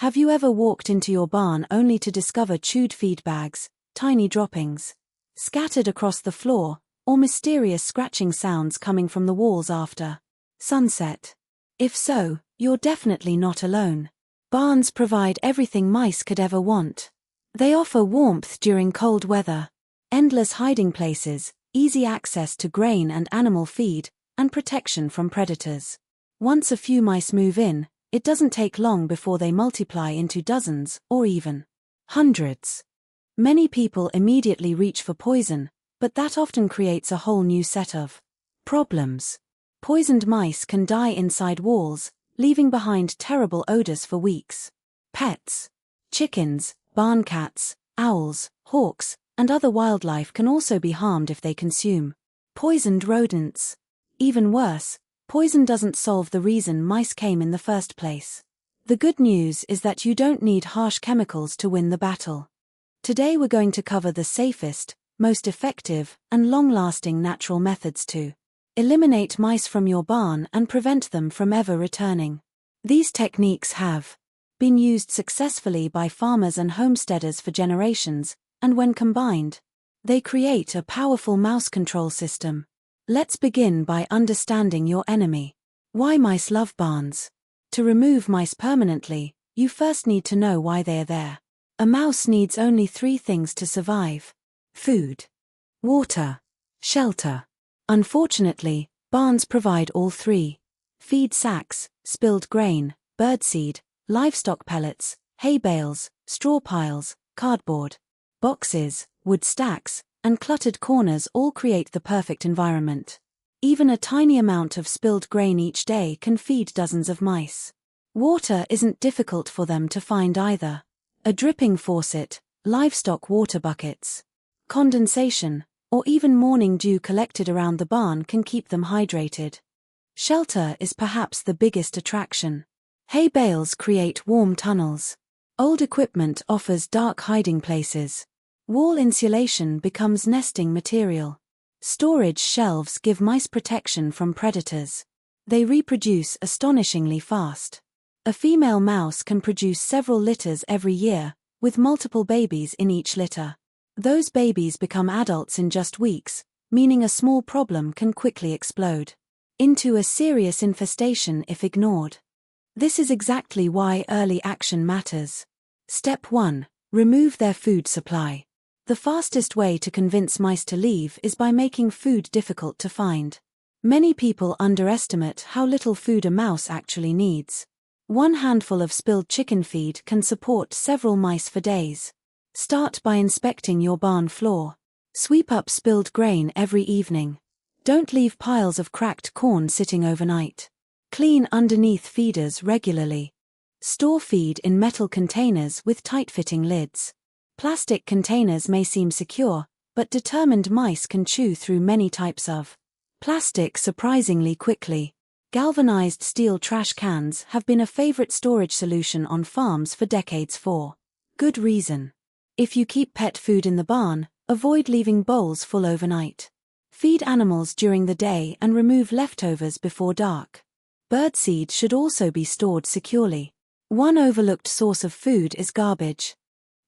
Have you ever walked into your barn only to discover chewed feed bags, tiny droppings scattered across the floor, or mysterious scratching sounds coming from the walls after sunset? If so, you're definitely not alone. Barns provide everything mice could ever want. They offer warmth during cold weather, endless hiding places, easy access to grain and animal feed, and protection from predators. Once a few mice move in, it doesn't take long before they multiply into dozens, or even hundreds. Many people immediately reach for poison, but that often creates a whole new set of problems. Poisoned mice can die inside walls, leaving behind terrible odors for weeks. Pets, chickens, barn cats, owls, hawks, and other wildlife can also be harmed if they consume poisoned rodents. Even worse, poison doesn't solve the reason mice came in the first place. The good news is that you don't need harsh chemicals to win the battle. Today we're going to cover the safest, most effective, and long-lasting natural methods to eliminate mice from your barn and prevent them from ever returning. These techniques have been used successfully by farmers and homesteaders for generations, and when combined, they create a powerful mouse control system. Let's begin by understanding your enemy. Why mice love barns? To remove mice permanently, you first need to know why they are there. A mouse needs only 3 things to survive: food, water, shelter. Unfortunately, barns provide all 3. Feed sacks, spilled grain, birdseed, livestock pellets, hay bales, straw piles, cardboard boxes, wood stacks, and cluttered corners all create the perfect environment. Even a tiny amount of spilled grain each day can feed dozens of mice. Water isn't difficult for them to find either. A dripping faucet, livestock water buckets, condensation, or even morning dew collected around the barn can keep them hydrated. Shelter is perhaps the biggest attraction. Hay bales create warm tunnels. Old equipment offers dark hiding places. Wall insulation becomes nesting material. Storage shelves give mice protection from predators. They reproduce astonishingly fast. A female mouse can produce several litters every year, with multiple babies in each litter. Those babies become adults in just weeks, meaning a small problem can quickly explode into a serious infestation if ignored. This is exactly why early action matters. Step 1. Remove their food supply. The fastest way to convince mice to leave is by making food difficult to find. Many people underestimate how little food a mouse actually needs. 1 handful of spilled chicken feed can support several mice for days. Start by inspecting your barn floor. Sweep up spilled grain every evening. Don't leave piles of cracked corn sitting overnight. Clean underneath feeders regularly. Store feed in metal containers with tight-fitting lids. Plastic containers may seem secure, but determined mice can chew through many types of plastic surprisingly quickly. Galvanized steel trash cans have been a favorite storage solution on farms for decades for good reason. If you keep pet food in the barn, avoid leaving bowls full overnight. Feed animals during the day and remove leftovers before dark. Birdseed should also be stored securely. One overlooked source of food is garbage.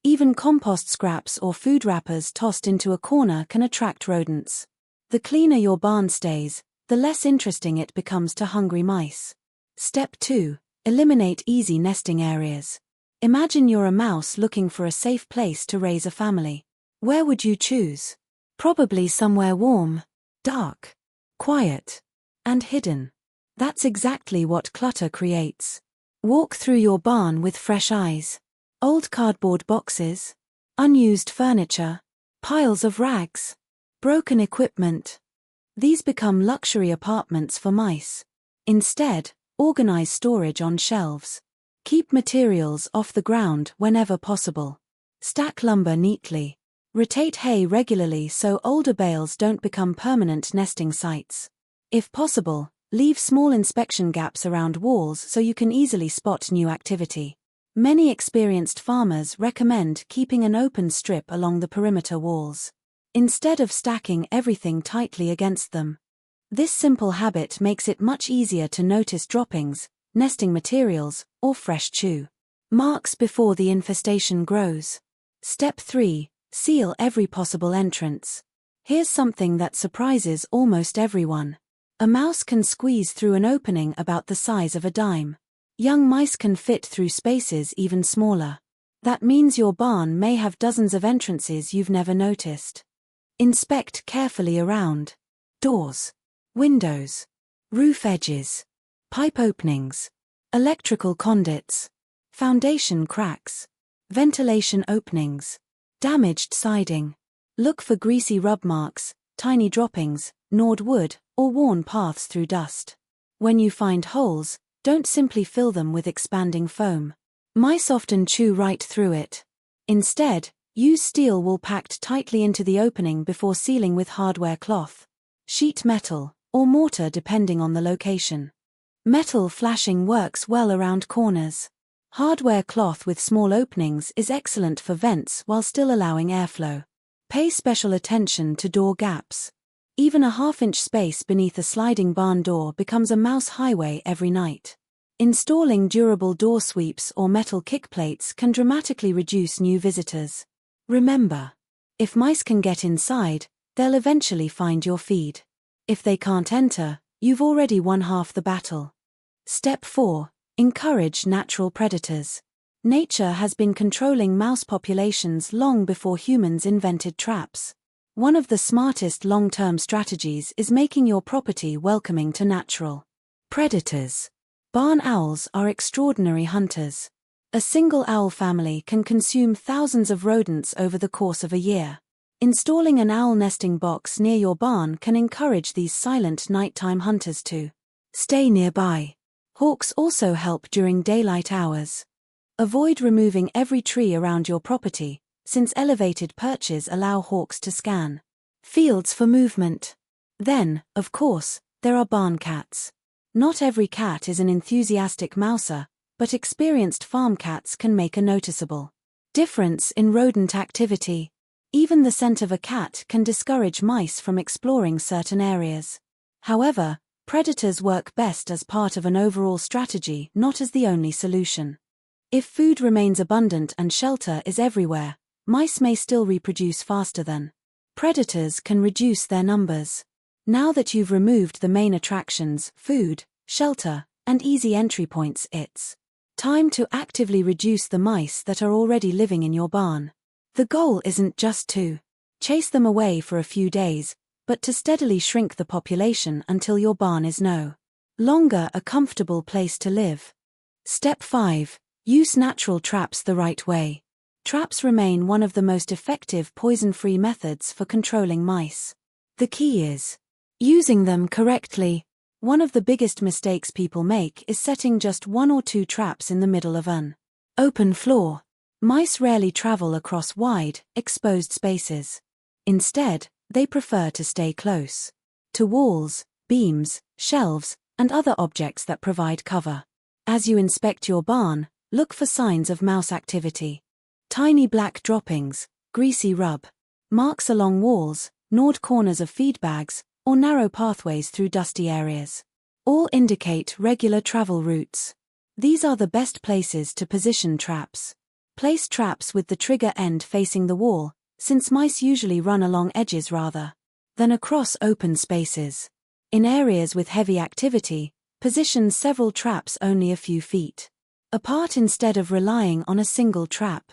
Even compost scraps or food wrappers tossed into a corner can attract rodents. The cleaner your barn stays, the less interesting it becomes to hungry mice. Step 2. Eliminate easy nesting areas. Imagine you're a mouse looking for a safe place to raise a family. Where would you choose? Probably somewhere warm, dark, quiet, and hidden. That's exactly what clutter creates. Walk through your barn with fresh eyes. Old cardboard boxes, unused furniture, piles of rags, broken equipment. These become luxury apartments for mice. Instead, organize storage on shelves. Keep materials off the ground whenever possible. Stack lumber neatly. Rotate hay regularly so older bales don't become permanent nesting sites. If possible, leave small inspection gaps around walls so you can easily spot new activity. Many experienced farmers recommend keeping an open strip along the perimeter walls, instead of stacking everything tightly against them. This simple habit makes it much easier to notice droppings, nesting materials, or fresh chew. Marks before the infestation grows. Step 3. Seal every possible entrance. Here's something that surprises almost everyone. A mouse can squeeze through an opening about the size of a dime. Young mice can fit through spaces even smaller. That means your barn may have dozens of entrances you've never noticed. Inspect carefully around. Doors, windows, roof edges, pipe openings, electrical conduits, foundation cracks, ventilation openings, damaged siding. Look for greasy rub marks, tiny droppings, gnawed wood, or worn paths through dust. When you find holes, don't simply fill them with expanding foam. Mice often chew right through it. Instead, use steel wool packed tightly into the opening before sealing with hardware cloth, sheet metal, or mortar depending on the location. Metal flashing works well around corners. Hardware cloth with small openings is excellent for vents while still allowing airflow. Pay special attention to door gaps. Even a half-inch space beneath a sliding barn door becomes a mouse highway every night. Installing durable door sweeps or metal kickplates can dramatically reduce new visitors. Remember, if mice can get inside, they'll eventually find your feed. If they can't enter, you've already won half the battle. Step 4. Encourage natural predators. Nature has been controlling mouse populations long before humans invented traps. One of the smartest long-term strategies is making your property welcoming to natural predators. Barn owls are extraordinary hunters. A single owl family can consume thousands of rodents over the course of a year. Installing an owl nesting box near your barn can encourage these silent nighttime hunters to stay nearby. Hawks also help during daylight hours. Avoid removing every tree around your property, since elevated perches allow hawks to scan fields for movement. Then, of course, there are barn cats. Not every cat is an enthusiastic mouser, but experienced farm cats can make a noticeable difference in rodent activity. Even the scent of a cat can discourage mice from exploring certain areas. However, predators work best as part of an overall strategy, not as the only solution. If food remains abundant and shelter is everywhere, mice may still reproduce faster than predators can reduce their numbers. Now that you've removed the main attractions, food, shelter, and easy entry points, it's time to actively reduce the mice that are already living in your barn. The goal isn't just to chase them away for a few days, but to steadily shrink the population until your barn is no longer a comfortable place to live. Step 5. Use natural traps the right way. Traps remain one of the most effective poison-free methods for controlling mice. The key is using them correctly. One of the biggest mistakes people make is setting just 1 or 2 traps in the middle of an open floor. Mice rarely travel across wide, exposed spaces. Instead, they prefer to stay close to walls, beams, shelves, and other objects that provide cover. As you inspect your barn, look for signs of mouse activity. Tiny black droppings, greasy rub, marks along walls, gnawed corners of feed bags, or narrow pathways through dusty areas. All indicate regular travel routes. These are the best places to position traps. Place traps with the trigger end facing the wall, since mice usually run along edges rather than across open spaces. In areas with heavy activity, position several traps only a few feet apart instead of relying on a single trap.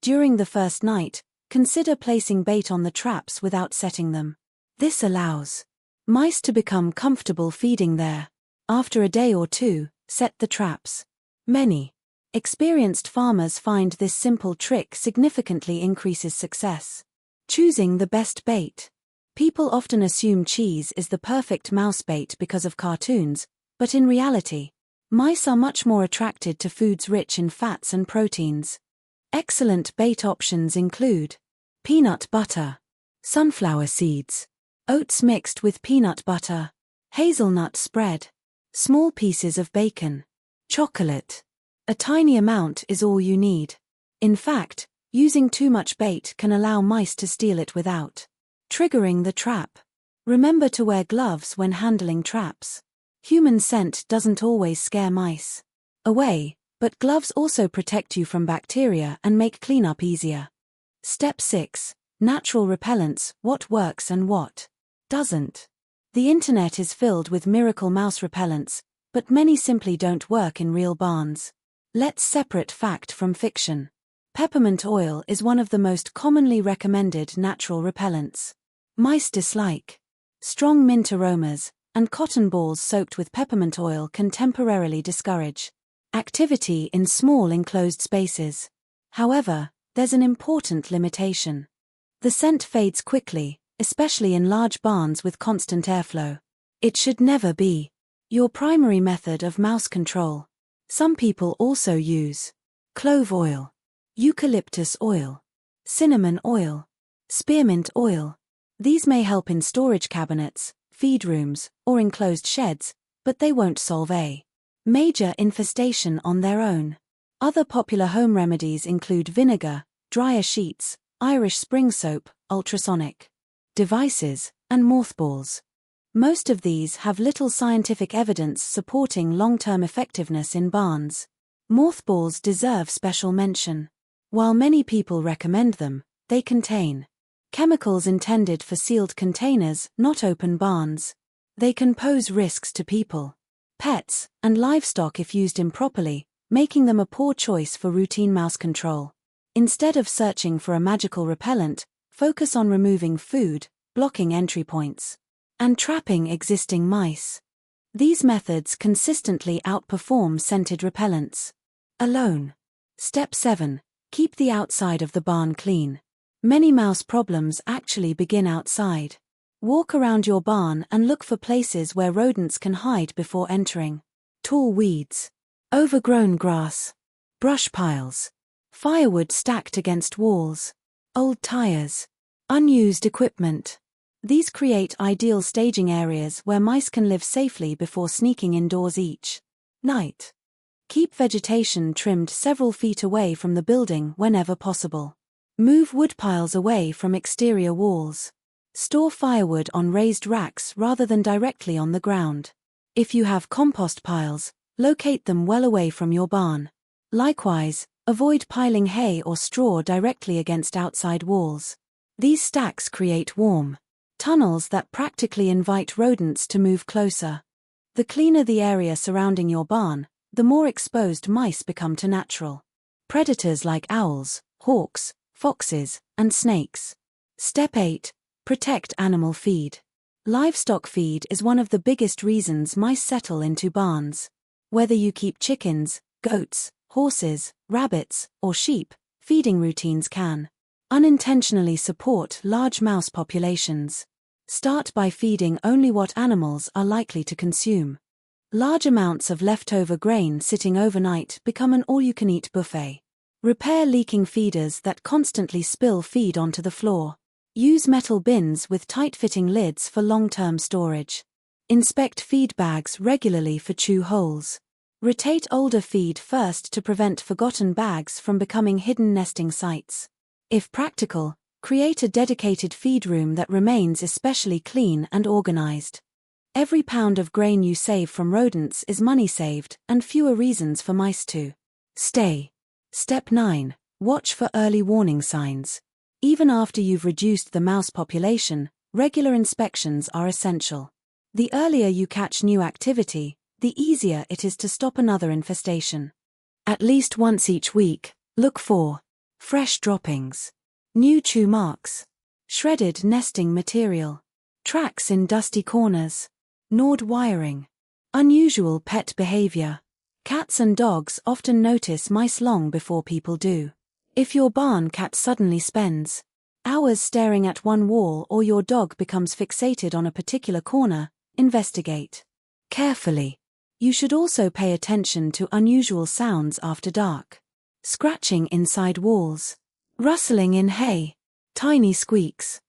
During the first night, consider placing bait on the traps without setting them. This allows mice to become comfortable feeding there. After a day or two, set the traps. Many experienced farmers find this simple trick significantly increases success. Choosing the best bait. People often assume cheese is the perfect mouse bait because of cartoons, but in reality, mice are much more attracted to foods rich in fats and proteins. Excellent bait options include peanut butter, sunflower seeds, oats mixed with peanut butter, hazelnut spread, small pieces of bacon, chocolate. A tiny amount is all you need. In fact, using too much bait can allow mice to steal it without triggering the trap. Remember to wear gloves when handling traps. Human scent doesn't always scare mice away, But gloves also protect you from bacteria and make cleanup easier. Step 6. Natural repellents, what works and what doesn't. The internet is filled with miracle mouse repellents, but many simply don't work in real barns. Let's separate fact from fiction. Peppermint oil is one of the most commonly recommended natural repellents. Mice dislike strong mint aromas, and cotton balls soaked with peppermint oil can temporarily discourage activity in small enclosed spaces. However, there's an important limitation. The scent fades quickly, especially in large barns with constant airflow. It should never be your primary method of mouse control. Some people also use clove oil, eucalyptus oil, cinnamon oil, spearmint oil. These may help in storage cabinets, feed rooms, or enclosed sheds, but they won't solve a major infestation on their own. Other popular home remedies include vinegar, dryer sheets, Irish spring soap, ultrasonic devices, and mothballs. Most of these have little scientific evidence supporting long-term effectiveness in barns. Mothballs deserve special mention. While many people recommend them, they contain chemicals intended for sealed containers, not open barns. They can pose risks to people, pets, and livestock if used improperly, making them a poor choice for routine mouse control. Instead of searching for a magical repellent, focus on removing food, blocking entry points, and trapping existing mice. These methods consistently outperform scented repellents alone. Step 7. Keep the outside of the barn clean. Many mouse problems actually begin outside. Walk around your barn and look for places where rodents can hide before entering. Tall weeds, overgrown grass, brush piles, firewood stacked against walls, old tires, unused equipment. These create ideal staging areas where mice can live safely before sneaking indoors each night. Keep vegetation trimmed several feet away from the building whenever possible. Move wood piles away from exterior walls. Store firewood on raised racks rather than directly on the ground. If you have compost piles, locate them well away from your barn. Likewise, avoid piling hay or straw directly against outside walls. These stacks create warm tunnels that practically invite rodents to move closer. The cleaner the area surrounding your barn, the more exposed mice become to natural predators like owls, hawks, foxes, and snakes. Step 8. Protect animal feed. Livestock feed is one of the biggest reasons mice settle into barns. Whether you keep chickens, goats, horses, rabbits, or sheep, feeding routines can unintentionally support large mouse populations. Start by feeding only what animals are likely to consume. Large amounts of leftover grain sitting overnight become an all-you-can-eat buffet. Repair leaking feeders that constantly spill feed onto the floor. Use metal bins with tight-fitting lids for long-term storage. Inspect feed bags regularly for chew holes. Rotate older feed first to prevent forgotten bags from becoming hidden nesting sites. If practical, create a dedicated feed room that remains especially clean and organized. Every pound of grain you save from rodents is money saved and fewer reasons for mice to stay. Step 9. Watch for early warning signs. Even after you've reduced the mouse population, regular inspections are essential. The earlier you catch new activity, the easier it is to stop another infestation. At least once each week, look for fresh droppings, new chew marks, shredded nesting material, tracks in dusty corners, gnawed wiring, unusual pet behavior. Cats and dogs often notice mice long before people do. If your barn cat suddenly spends hours staring at one wall or your dog becomes fixated on a particular corner, investigate carefully. You should also pay attention to unusual sounds after dark. Scratching inside walls, rustling in hay, tiny squeaks.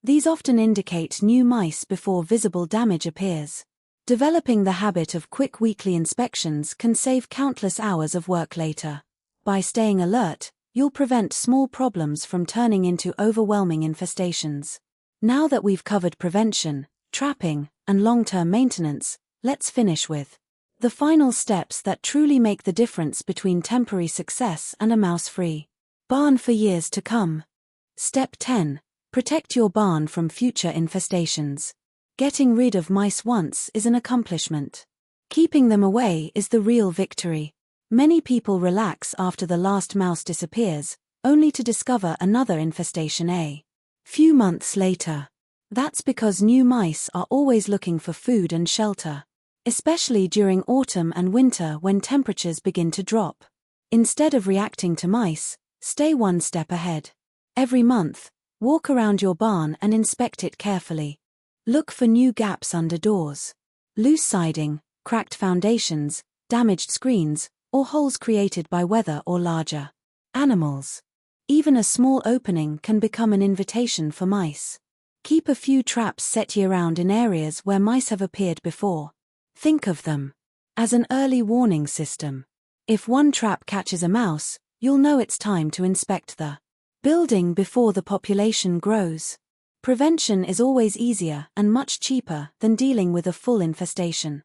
These often indicate new mice before visible damage appears. Developing the habit of quick weekly inspections can save countless hours of work later. By staying alert, you'll prevent small problems from turning into overwhelming infestations. Now that we've covered prevention, trapping, and long-term maintenance, let's finish with The final steps that truly make the difference between temporary success and a mouse-free barn for years to come. Step 10. Protect your barn from future infestations. Getting rid of mice once is an accomplishment. Keeping them away is the real victory. Many people relax after the last mouse disappears, only to discover another infestation a few months later. That's because new mice are always looking for food and shelter, especially during autumn and winter when temperatures begin to drop. Instead of reacting to mice, stay one step ahead. Every month, walk around your barn and inspect it carefully. Look for new gaps under doors, loose siding, cracked foundations, damaged screens, or holes created by weather or larger animals. Even a small opening can become an invitation for mice. Keep a few traps set year-round in areas where mice have appeared before. Think of them as an early warning system. If one trap catches a mouse, you'll know it's time to inspect the building before the population grows. Prevention is always easier and much cheaper than dealing with a full infestation.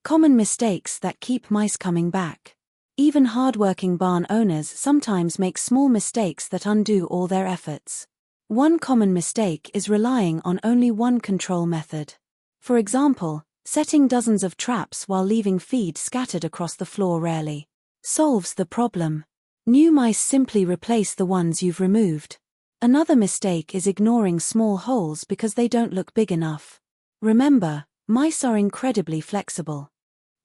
Common mistakes that keep mice coming back. Even hard-working barn owners sometimes make small mistakes that undo all their efforts. One common mistake is relying on only one control method. For example, setting dozens of traps while leaving feed scattered across the floor rarely solves the problem. New mice simply replace the ones you've removed. Another mistake is ignoring small holes because they don't look big enough. Remember, mice are incredibly flexible.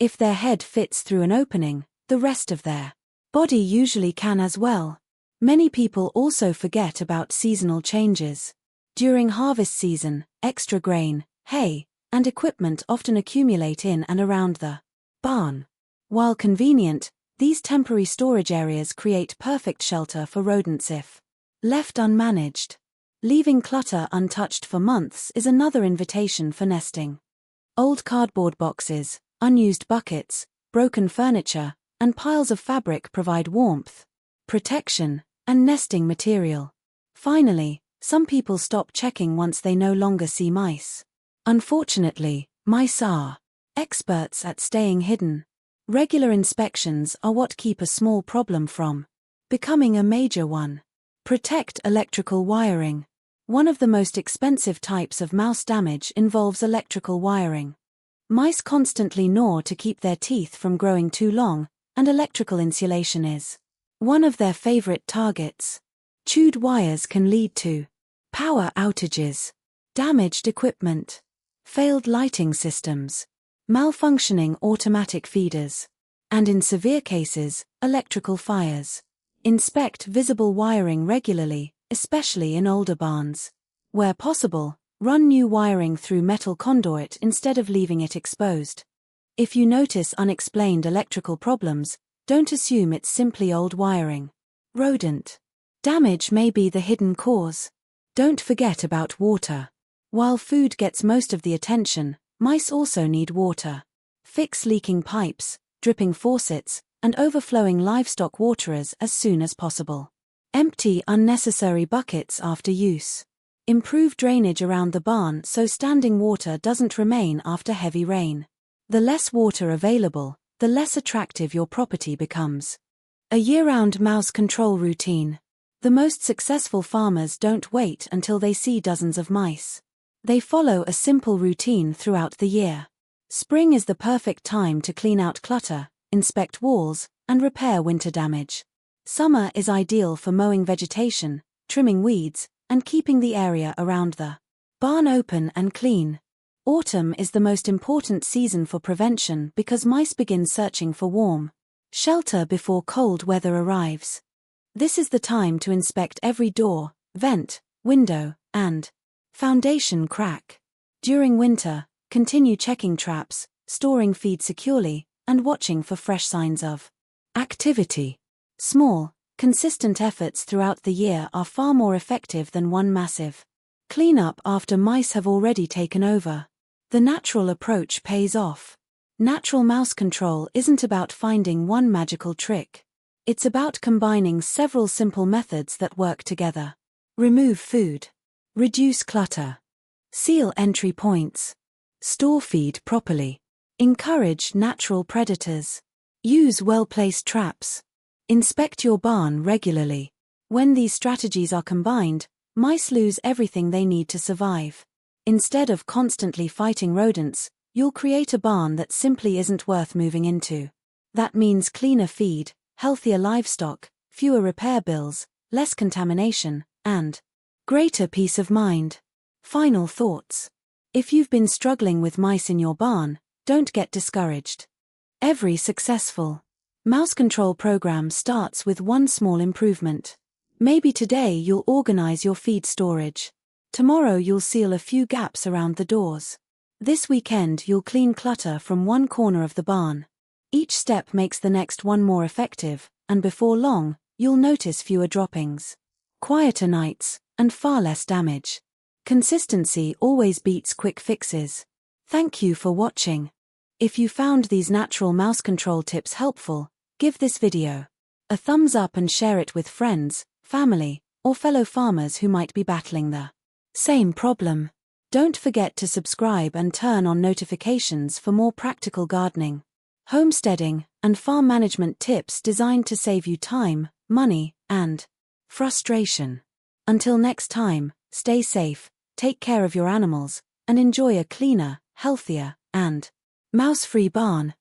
If their head fits through an opening, the rest of their body usually can as well. Many people also forget about seasonal changes. During harvest season, extra grain, hay, and equipment often accumulate in and around the barn. While convenient, these temporary storage areas create perfect shelter for rodents if left unmanaged. Leaving clutter untouched for months is another invitation for nesting. Old cardboard boxes, unused buckets, broken furniture, and piles of fabric provide warmth, protection, and nesting material. Finally, some people stop checking once they no longer see mice. Unfortunately, mice are experts at staying hidden. Regular inspections are what keep a small problem from becoming a major one. Protect electrical wiring. One of the most expensive types of mouse damage involves electrical wiring. Mice constantly gnaw to keep their teeth from growing too long, and electrical insulation is one of their favorite targets. Chewed wires can lead to power outages, damaged equipment, failed lighting systems, malfunctioning automatic feeders, and in severe cases, electrical fires. Inspect visible wiring regularly, especially in older barns. Where possible, run new wiring through metal conduit instead of leaving it exposed. If you notice unexplained electrical problems, don't assume it's simply old wiring. Rodent damage may be the hidden cause. Don't forget about water. While food gets most of the attention, mice also need water. Fix leaking pipes, dripping faucets, and overflowing livestock waterers as soon as possible. Empty unnecessary buckets after use. Improve drainage around the barn so standing water doesn't remain after heavy rain. The less water available, the less attractive your property becomes. A year-round mouse control routine. The most successful farmers don't wait until they see dozens of mice. They follow a simple routine throughout the year. Spring is the perfect time to clean out clutter, inspect walls, and repair winter damage. Summer is ideal for mowing vegetation, trimming weeds, and keeping the area around the barn open and clean. Autumn is the most important season for prevention because mice begin searching for warm shelter before cold weather arrives. This is the time to inspect every door, vent, window, and foundation crack. During winter, continue checking traps, storing feed securely, and watching for fresh signs of activity. Small, consistent efforts throughout the year are far more effective than one massive cleanup after mice have already taken over. The natural approach pays off. Natural mouse control isn't about finding one magical trick. It's about combining several simple methods that work together. Remove food. Reduce clutter. Seal entry points. Store feed properly. Encourage natural predators. Use well-placed traps. Inspect your barn regularly. When these strategies are combined, mice lose everything they need to survive. Instead of constantly fighting rodents, you'll create a barn that simply isn't worth moving into. That means cleaner feed, healthier livestock, fewer repair bills, less contamination, and greater peace of mind. Final thoughts. If you've been struggling with mice in your barn, don't get discouraged. Every successful mouse control program starts with one small improvement. Maybe today you'll organize your feed storage. Tomorrow you'll seal a few gaps around the doors. This weekend you'll clean clutter from one corner of the barn. Each step makes the next one more effective, and before long, you'll notice fewer droppings, quieter nights, and far less damage. Consistency always beats quick fixes. Thank you for watching. If you found these natural mouse control tips helpful, give this video a thumbs up and share it with friends, family, or fellow farmers who might be battling the same problem. Don't forget to subscribe and turn on notifications for more practical gardening, homesteading, and farm management tips designed to save you time, money, and frustration. Until next time, stay safe, take care of your animals, and enjoy a cleaner, healthier, and mouse-free barn.